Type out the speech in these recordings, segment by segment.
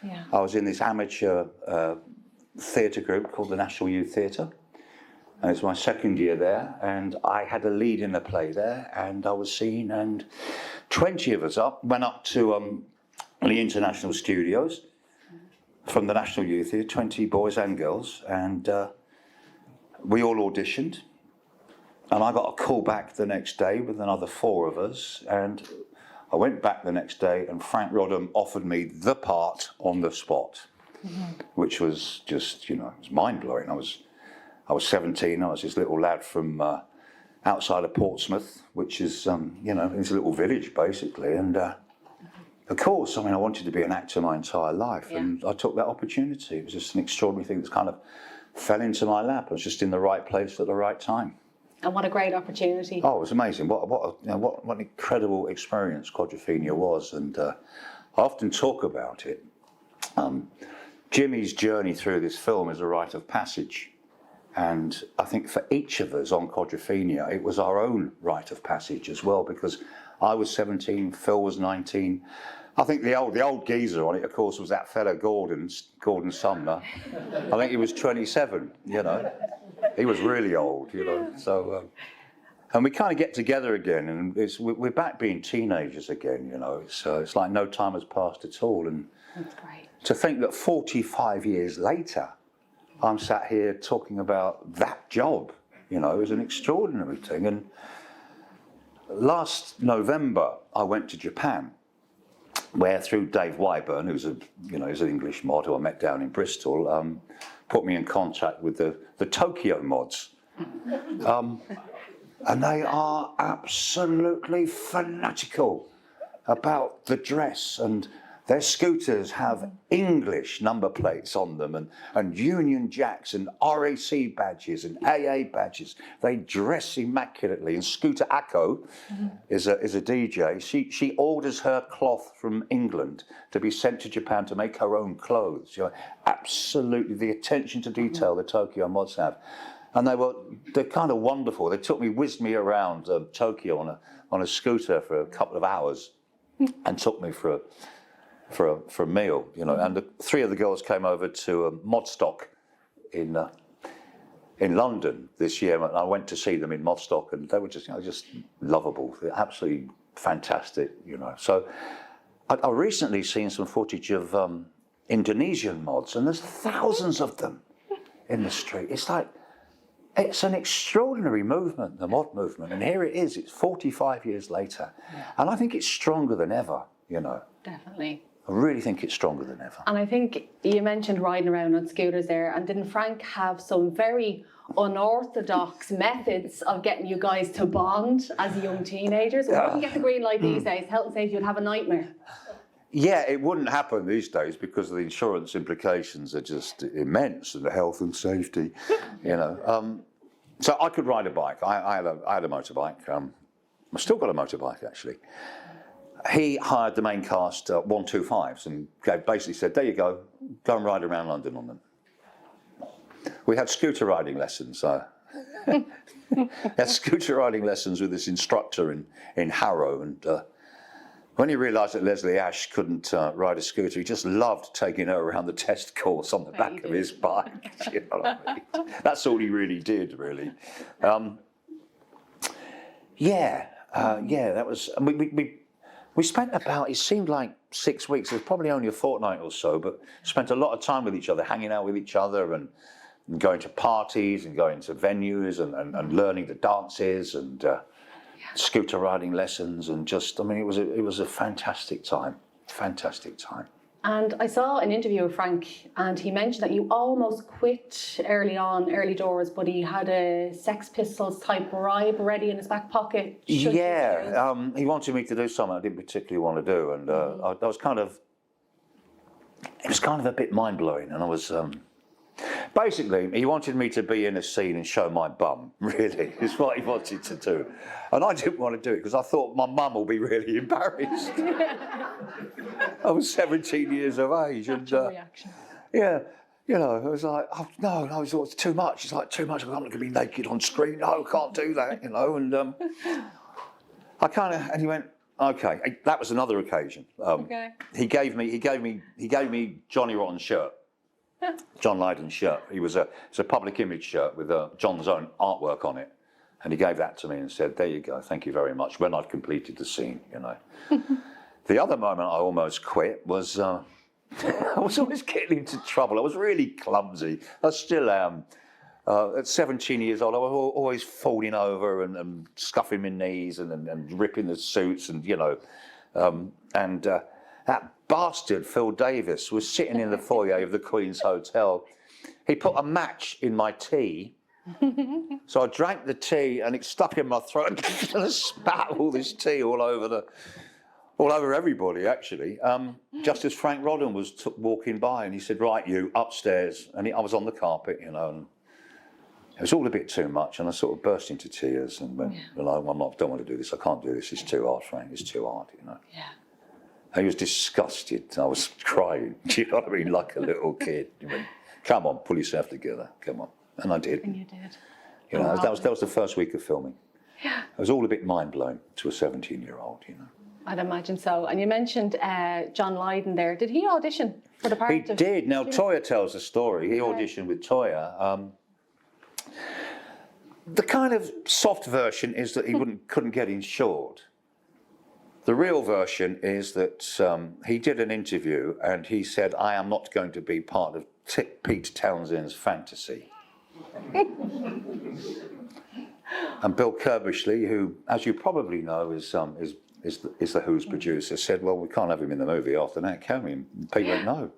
Yeah. I was in this amateur theatre group called the National Youth Theatre. And it's my second year there, and I had a lead in a play there, and I was seen, and 20 of us went up to the international studios from the National Youth Theatre, 20 boys and girls, and we all auditioned. And I got a call back the next day with another 4 of us, and I went back the next day, and Frank Rodham offered me the part on the spot, which was just, it was mind-blowing. I was 17, I was this little lad from outside of Portsmouth, which is, it's a little village basically. And of course, I wanted to be an actor my entire life, and I took that opportunity. It was just an extraordinary thing that kind of fell into my lap. I was just in the right place at the right time. And what a great opportunity. Oh, it was amazing. What an incredible experience Quadrophenia was. And I often talk about it. Jimmy's journey through this film is a rite of passage. And I think for each of us on Quadrophenia, it was our own rite of passage as well, because I was 17, Phil was 19. I think the old geezer on it, of course, was that fella Gordon Sumner. I think he was 27, He was really old, So, and we kind of get together again, and we're back being teenagers again, So it's like no time has passed at all. And that's great. To think that 45 years later, I'm sat here talking about that job, it was an extraordinary thing. And last November, I went to Japan, where through Dave Wyburn, who's he's an English mod who I met down in Bristol, put me in contact with the Tokyo mods. And they are absolutely fanatical about the dress, and their scooters have English number plates on them, and Union Jacks and RAC badges and AA badges. They dress immaculately. And Scooter Acko is a DJ. She orders her cloth from England to be sent to Japan to make her own clothes. Absolutely the attention to detail the Tokyo mods have. And they're kind of wonderful. They whizzed me around Tokyo on a scooter for a couple of hours and took me for a meal, and the 3 of the girls came over to Modstock in London this year, and I went to see them in Modstock, and they were just lovable. They're absolutely fantastic, So I recently seen some footage of Indonesian mods, and there's thousands of them in the street. It's an extraordinary movement, the mod movement, and here it is. It's 45 years later, and I think it's stronger than ever, Definitely. I really think it's stronger than ever. And I think you mentioned riding around on scooters there, and didn't Frank have some very unorthodox methods of getting you guys to bond as young teenagers? We wouldn't get the green light these days. Health and safety would have a nightmare. Yeah, it wouldn't happen these days because the insurance implications are just immense, and the health and safety, So I could ride a bike. I had a motorbike. I've still got a motorbike, actually. He hired the main cast 125s and basically said, there you go and ride around London on them. We had scooter riding lessons. We had scooter riding lessons with this instructor in Harrow, and when he realised that Leslie Ash couldn't ride a scooter, he just loved taking her around the test course on the back of his bike. That's all he really did, really. That was... We spent about, it seemed like 6 weeks, it was probably only a fortnight or so, but spent a lot of time with each other, hanging out with each other and going to parties and going to venues and learning the dances and scooter riding lessons, and it was a fantastic time. And I saw an interview with Frank, and he mentioned that you almost quit early doors, but he had a Sex Pistols type bribe ready in his back pocket. He wanted me to do something I didn't particularly want to do, and it was kind of a bit mind-blowing, and I was... Basically, he wanted me to be in a scene and show my bum, really, is what he wanted to do. And I didn't want to do it because I thought my mum will be really embarrassed. I was 17 years of age. And, reaction. Yeah, it was like, oh, no, it's too much. It's like too much. I'm not going to be naked on screen. No, I can't do that, And and he went, okay, that was another occasion. Okay. He gave me Johnny Rotten's shirt, John Lydon's shirt. It's a public image shirt with John's own artwork on it, and he gave that to me and said, "There you go, thank you very much." When I'd completed the scene, you know. The other moment I almost quit was I was always getting into trouble. I was really clumsy. I still am. At 17 years old, I was always falling over and scuffing my knees and ripping the suits, and you know, that bastard Phil Davis was sitting in the foyer of the Queen's Hotel. He put a match in my tea, so I drank the tea and it stuck in my throat and I spat all this tea all over everybody, actually. Just as Frank Rodden was walking by, and he said, "Right, you upstairs," and I was on the carpet, you know. And it was all a bit too much, and I sort of burst into tears and went, "Well, don't want to do this. I can't do this. It's too hard, Frank. It's too hard," you know. Yeah. And he was disgusted. I was crying. Do you know what I mean? Like a little kid. He went, "Come on, pull yourself together. Come on." And I did. And you did. You know, that was the first week of filming. Yeah. I was all a bit mind blown to a 17-year-old, you know. I'd imagine so. And you mentioned John Lydon there. Did he audition for the part? He did. Now, Toyah tells the story. He auditioned with Toyah. The kind of soft version is that he couldn't get insured. The real version is that he did an interview and he said, "I am not going to be part of Pete Townshend's fantasy." And Bill Kerbishley, who, as you probably know, is the Who's producer, said, "Well, we can't have him in the movie after that, can we?" And Pete went, "No.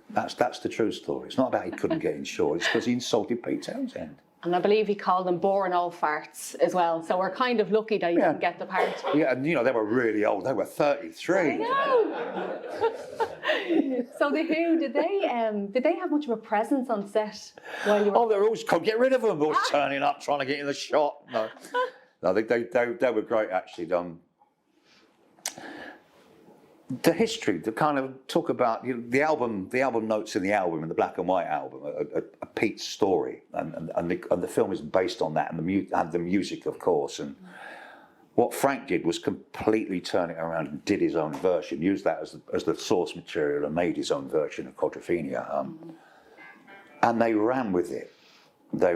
That's the true story. It's not about he couldn't get insured, it's because he insulted Pete Townsend." And I believe he called them boring old farts as well. So we're kind of lucky that he didn't get the part. Yeah, and you know, they were really old. They were 33. I know. So the Who, did they have much of a presence on set while you were? Oh, they were always, couldn't get rid of them. Always turning up, trying to get in the shot. No, they were great, actually. The history, the kind of talk about, you know, the album notes in the album, in the black and white album, a Pete's story, and the film is based on that, and the music, of course. And what Frank did was completely turn it around and did his own version, used that as the source material, and made his own version of Quadrophenia. And they ran with it. They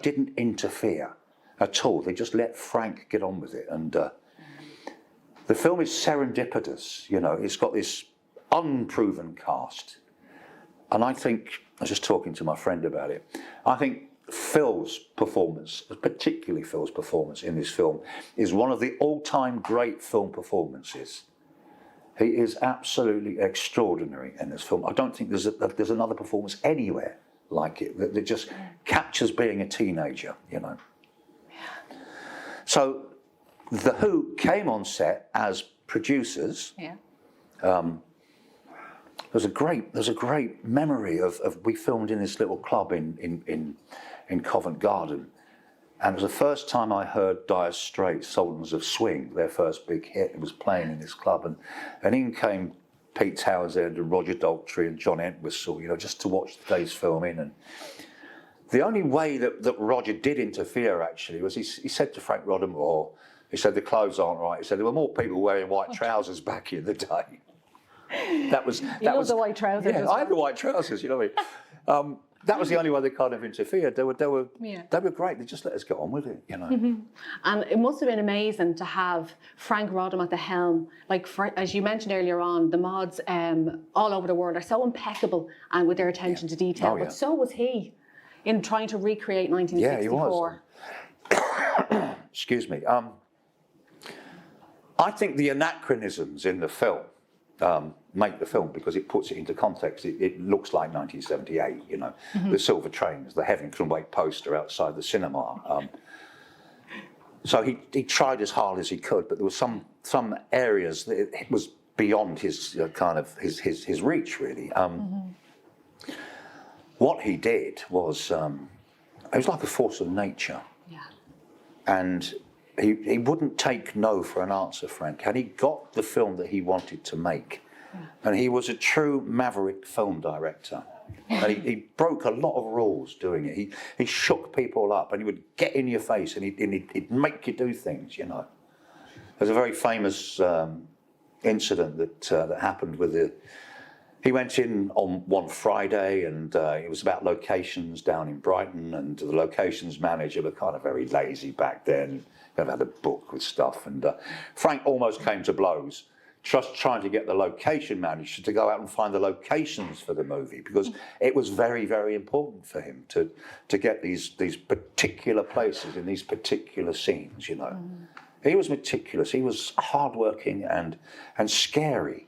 didn't interfere at all. They just let Frank get on with it. And the film is serendipitous, you know. It's got this unproven cast. And I think, I was just talking to my friend about it, I think Phil's performance, particularly Phil's performance in this film, is one of the all-time great film performances. He is absolutely extraordinary in this film. I don't think there's another performance anywhere like it that just captures being a teenager, you know. So The Who came on set as producers. Yeah. There's a great memory of we filmed in this little club in Covent Garden, and it was the first time I heard Dire Straits' Sultans of Swing, their first big hit. It was playing in this club, and in came Pete Townsend and Roger Daltrey and John Entwistle, you know, just to watch the day's filming. And the only way that Roger did interfere, actually, was he said to Frank Rodden, he said, "The clothes aren't right." He said, "There were more people wearing white trousers back in the day." That was the white trousers. Yeah, I had the white trousers. You know what I mean? That was the only way they kind of interfered. They were great. They just let us get on with it, you know. Mm-hmm. And it must have been amazing to have Frank Rodden at the helm. Like, as you mentioned earlier on, the mods all over the world are so impeccable and with their attention to detail. But so was he in trying to recreate 1964. Yeah, he was. Excuse me. I think the anachronisms in the film make the film, because it puts it into context. It looks like 1978, you know, the silver trains, the Heaven Can Wait poster outside the cinema. So he tried as hard as he could, but there were some areas that it was beyond his his reach, really. What he did was, it was like a force of nature. Yeah. And he wouldn't take no for an answer, Frank. And he got the film that he wanted to make. Yeah. And he was a true maverick film director. And he broke a lot of rules doing it. He shook people up, and he would get in your face, and he'd make you do things, you know. There's a very famous incident that happened with the. He went in on one Friday, and it was about locations down in Brighton, and the locations manager were kind of very lazy back then. They had a book with stuff, and Frank almost came to blows, just trying to get the location manager to go out and find the locations for the movie, because it was very, very important for him to get these particular places in these particular scenes, you know. He was meticulous, he was hardworking and scary.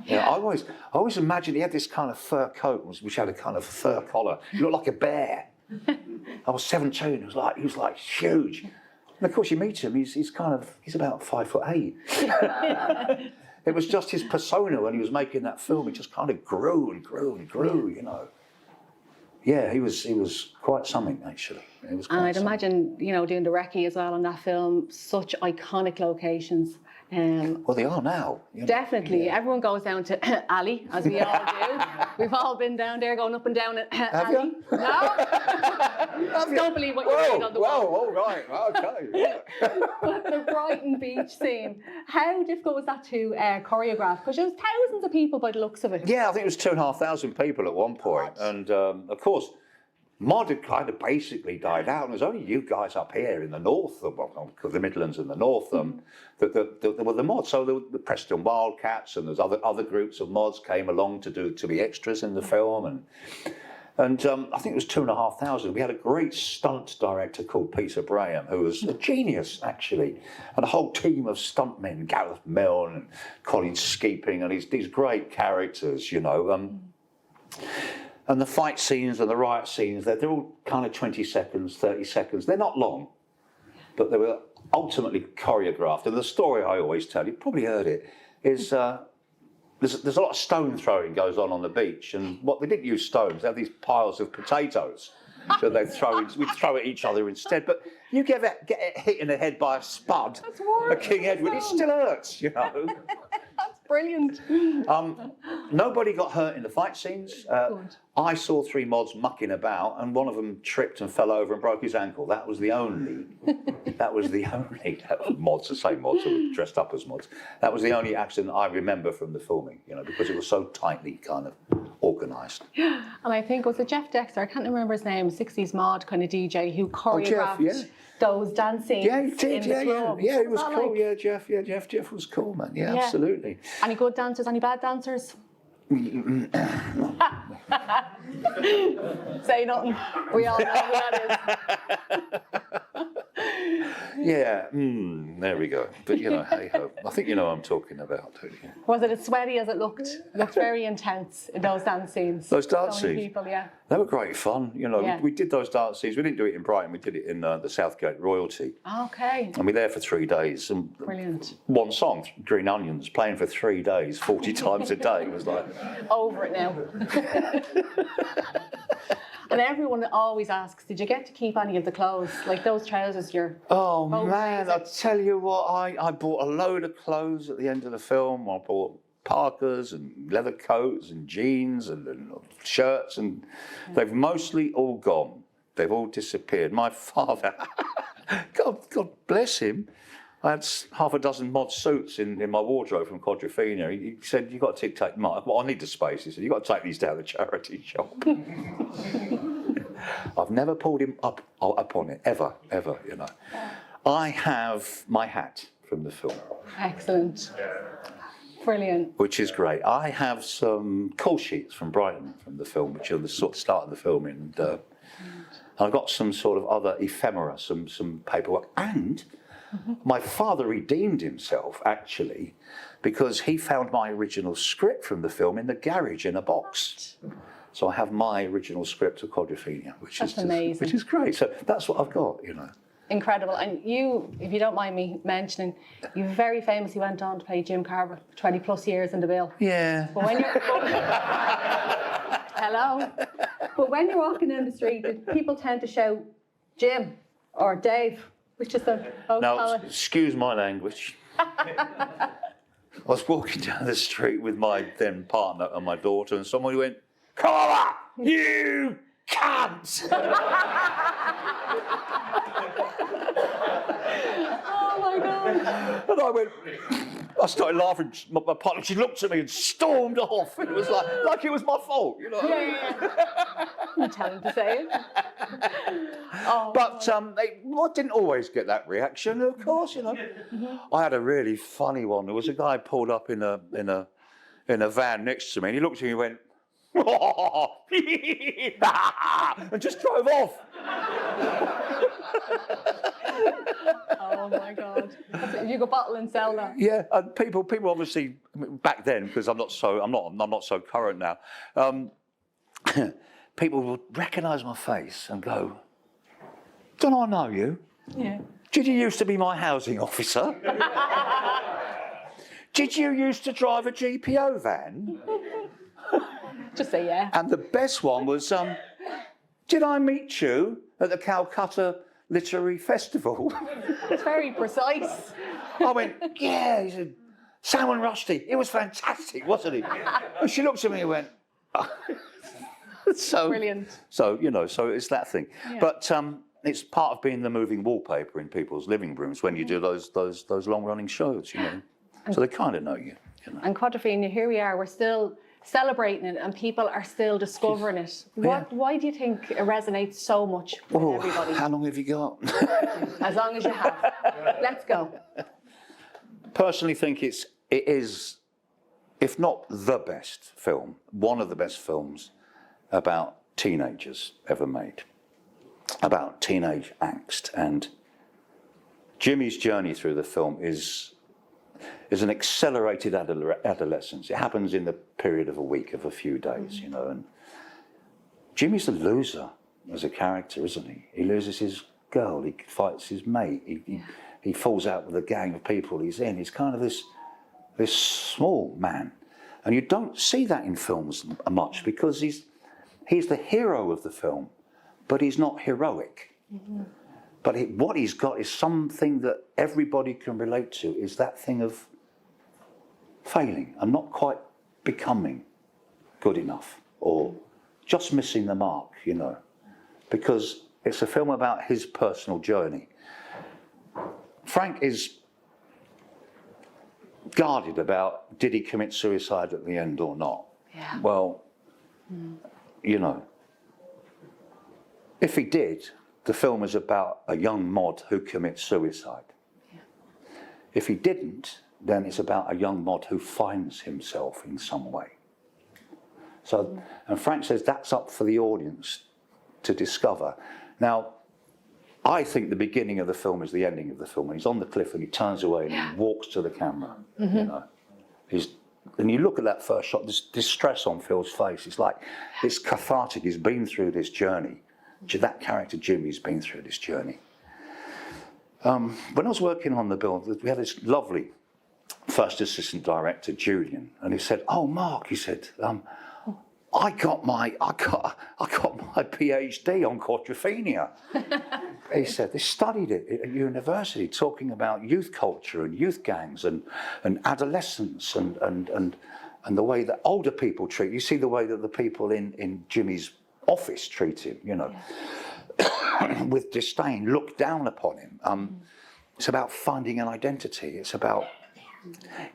You know, I always imagined he had this kind of fur coat, which had a kind of fur collar. He looked like a bear. I was 17, he was like huge. And of course you meet him, he's about 5'8". It was just his persona when he was making that film. It just kind of grew and grew and grew, you know. Yeah, he was quite something, actually. And I'd imagine, you know, doing the recce as well on that film, such iconic locations. Well, they are now. You know. Definitely. Yeah. Everyone goes down to Ali, as we all do. We've all been down there, going up and down at Have Ali. you? No? Don't believe what you're saying on the wall. All right. Okay. But the Brighton beach scene, how difficult was that to choreograph? Because there was thousands of people by the looks of it. Yeah, I think it was 2,500 people at one point. And, of course, mod had kind of basically died out, and it was only you guys up here in the north, well, the Midlands and the north, that were the mods. So the Preston Wildcats and there's other groups of mods came along to be extras in the film, and I think it was 2,500. We had a great stunt director called Peter Braham, who was a genius actually, and a whole team of stuntmen, Gareth Milne and Colin Skeeping, and these great characters, you know. And the fight scenes and the riot scenes, they're all kind of 20 seconds, 30 seconds. They're not long, but they were ultimately choreographed. And the story I always tell, you probably heard it, is there's a lot of stone throwing goes on the beach. And what they didn't use stones, they have these piles of potatoes that we'd throw at each other instead. But you get hit in the head by a spud, a King Edward, it still hurts, you know. That's brilliant. Nobody got hurt in the fight scenes. I saw 3 mods mucking about, and one of them tripped and fell over and broke his ankle. That was the only mods, the same mods who were dressed up as mods. That was the only accident I remember from the filming, you know, because it was so tightly kind of organised. And I think it was Jeff Dexter, I can't remember his name, 60s mod kind of DJ who choreographed those dance scenes. Yeah, he did. Yeah, it was cool. Like? Yeah, Jeff was cool, man. Yeah, absolutely. Any good dancers? Any bad dancers? Say nothing. We all know who that is. Yeah, there we go. But you know, hey ho. I think you know what I'm talking about, don't you? Was it as sweaty as it looked? It looked very intense in those dance scenes. Those dance scenes? People, yeah. They were great fun. You know, we did those dance scenes. We didn't do it in Brighton. We did it in the Southgate Royalty. Okay. And we were there for 3 days. And brilliant. One song, Green Onions, playing for 3 days, 40 times a day. It was like... Over it now. And everyone always asks, did you get to keep any of the clothes? Like those trousers you're... Oh man, I'll tell you what, I bought a load of clothes at the end of the film. I bought parkas and leather coats and jeans and shirts, and they've mostly all gone. They've all disappeared. My father, God bless him, I had half a dozen mod suits in my wardrobe from Quadrophenia. He said, you've got to take mine. Well, I need the space. He said, you've got to take these down to the charity shop. I've never pulled him up on it, ever, you know. I have my hat from the film. Excellent. Brilliant. Which is great. I have some call sheets from Brighton from the film, which are the sort of start of the film. And I've got some sort of other ephemera, some paperwork. And my father redeemed himself, actually, because he found my original script from the film in the garage in a box. So I have my original script of Quadrophenia, which is great. So that's what I've got, you know. Incredible. And you, if you don't mind me mentioning, you very famously went on to play Jim Carver 20 plus years in the bill. Yeah. But when you're... Hello? But when you're walking down the street, people tend to shout, Jim or Dave, which is the... Now, excuse my language. I was walking down the street with my then partner and my daughter, and someone went, Carver, you cunt! Oh my my God. And I started laughing. My partner, she looked at me and stormed off. It was like it was my fault, you know. You tell him to say it. Oh, But I didn't always get that reaction, of course, you know. I had a really funny one. There was a guy pulled up in a van next to me, and he looked at me and went, and just drove off. Oh my God! You go bottle and sell that. Yeah, and people obviously back then, because I'm not so current now. People would recognise my face and go, "Don't I know you? Yeah. Did you used to be my housing officer? Did you used to drive a GPO van?" Just say yeah. And the best one was, "Did I meet you at the Calcutta Literary Festival?" It's very precise. I went, "Yeah." He said, "Salman Rushdie, it was fantastic, wasn't it?" And she looked at me and went, so Brilliant. So, you know, so it's that thing. Yeah. But it's part of being the moving wallpaper in people's living rooms when you do those long-running shows, you know. So they kind of know you, you know. And Quadrophenia, here we are. We're still celebrating it, and people are still discovering it. Why do you think it resonates so much with everybody? How long have you got? As long as you have. Let's go. Personally think it is, if not the best film, one of the best films about teenagers ever made, about teenage angst. And Jimmy's journey through the film is an accelerated adolescence. It happens in the period of a week, of a few days, you know. And Jimmy's a loser as a character, isn't he? He loses his girl, he fights his mate, he falls out with the gang of people he's in. He's kind of this small man. And you don't see that in films much, because he's the hero of the film, but he's not heroic. But what he's got is something that everybody can relate to, is that thing of failing and not quite becoming good enough, or just missing the mark, you know. Because it's a film about his personal journey. Frank is guarded about, did he commit suicide at the end or not? Yeah. Well, you know, if he did, the film is about a young mod who commits suicide. Yeah. If he didn't, then it's about a young mod who finds himself in some way. So, and Frank says that's up for the audience to discover. Now, I think the beginning of the film is the ending of the film. He's on the cliff and he turns away and he walks to the camera. You know, and you look at that first shot, this distress on Phil's face. It's like, it's cathartic. He's been through this journey. That character, Jimmy's been through this journey. When I was working on the build, we had this lovely first assistant director, Julian, and he said, "Oh, Mark," he said, I got my PhD on Quadrophenia." He said they studied it at university, talking about youth culture and youth gangs and adolescence and the way that older people treat. You see the way that the people in Jimmy's office treat him, you know, with disdain, look down upon him. It's about finding an identity. It's about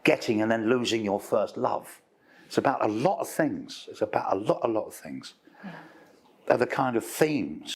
getting and then losing your first love. It's about a lot of things. It's about a lot of things. They're the kind of themes